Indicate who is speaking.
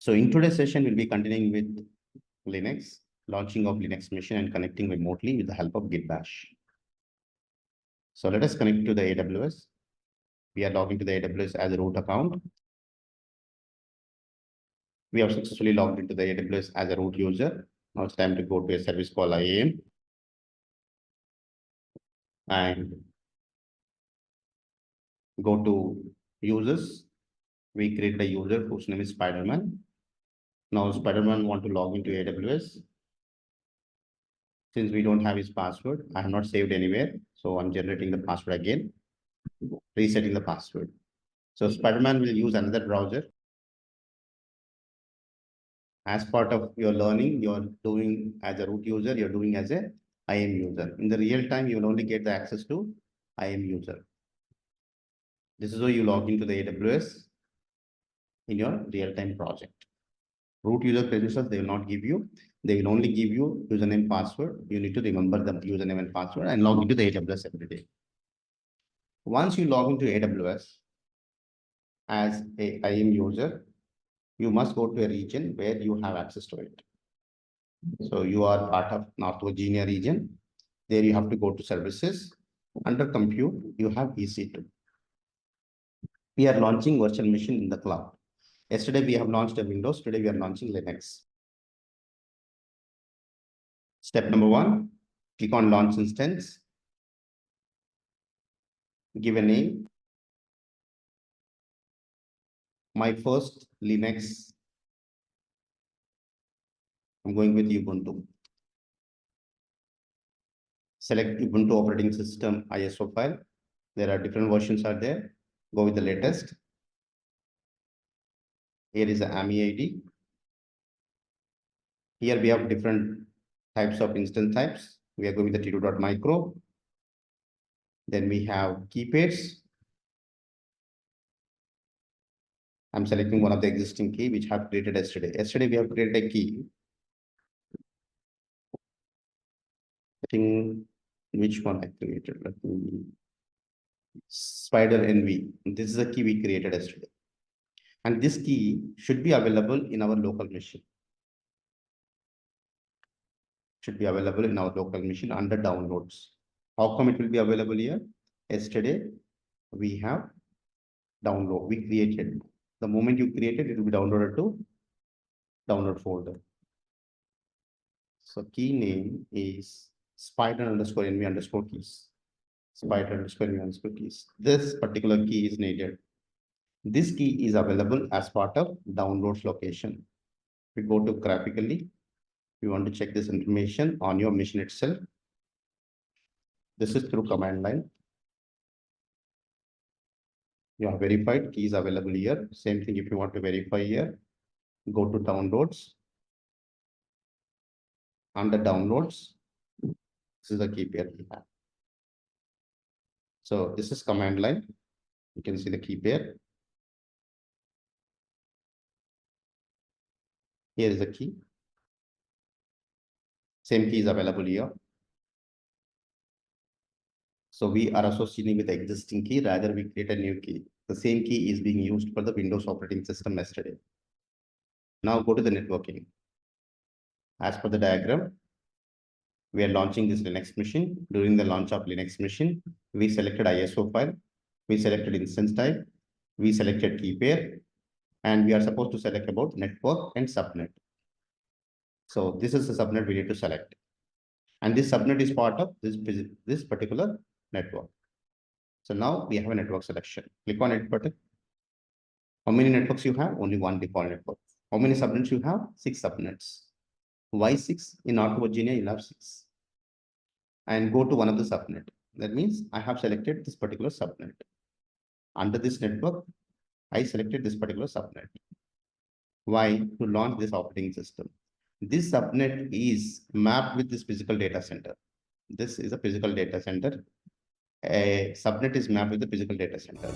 Speaker 1: So in today's session, we'll be continuing with Linux, launching of Linux machine and connecting remotely with the help of Git Bash. So let us connect to the AWS. We are logging to the AWS as a root account. We have successfully logged into the AWS as a root user. Now it's time to go to a service called IAM. And go to users. We created a user whose name is Spider-Man. Now Spider-Man want to log into AWS. Since we don't have his password, I have not saved anywhere. So I'm generating the password again, resetting the password. So Spider-Man will use another browser. As part of your learning, you're doing as a root user, you're doing as a IAM user. In the real time, you will only get the access to IAM user. This is how you log into the AWS in your real-time project. Root user credentials, they will not give you. They will only give you username, password. You need to remember the username and password and log into the AWS every day. Once you log into AWS as a IAM user, you must go to a region where you have access to it. So you are part of North Virginia region. There you have to go to services. Under compute, you have EC2. We are launching virtual machine in the cloud. Yesterday, we have launched a Windows. Today, we are launching Linux. Step number 1, click on launch instance. Give a name. My first Linux. I'm going with Ubuntu. Select Ubuntu operating system ISO file. There are different versions are there. Go with the latest. Here is the AMI ID. Here we have different types of instance types. We are going with the T2.micro. Then we have key pairs. I'm selecting one of the existing key which have created yesterday. Yesterday we have created a key. I think which one I created? Let me... Spider NV. This is a key we created yesterday. And this key should be available in our local machine. Should be available in our local machine under downloads. How come it will be available here? Yesterday, we have download. We created. The moment you create it, it will be downloaded to download folder. So key name is spider_nv_keys. Spider_nv_keys. This particular key is needed. This key is available as part of downloads location. We go to graphically. You want to check this information on your machine itself. This is through command line. You have verified key is available here. Same thing if you want to verify here. Go to downloads. Under downloads, this is the key pair we have. So this is command line. You can see the key pair. Here is the key. Same key is available here. So we are associating with the existing key, rather we create a new key. The same key is being used for the Windows operating system yesterday. Now go to the networking. As per the diagram, we are launching this Linux machine. During the launch of Linux machine, we selected ISO file, we selected instance type, we selected key pair, and we are supposed to select about network and subnet. So this is the subnet we need to select. And this subnet is part of this particular network. So now we have a network selection. Click on it button. How many networks you have? Only one default network. How many subnets you have? 6 subnets. Why 6? In North Virginia, you have 6. And go to one of the subnet. That means I have selected this particular subnet. Under this network, I selected this particular subnet. Why? To launch this operating system. This subnet is mapped with this physical data center. This is a physical data center. A subnet is mapped with the physical data center.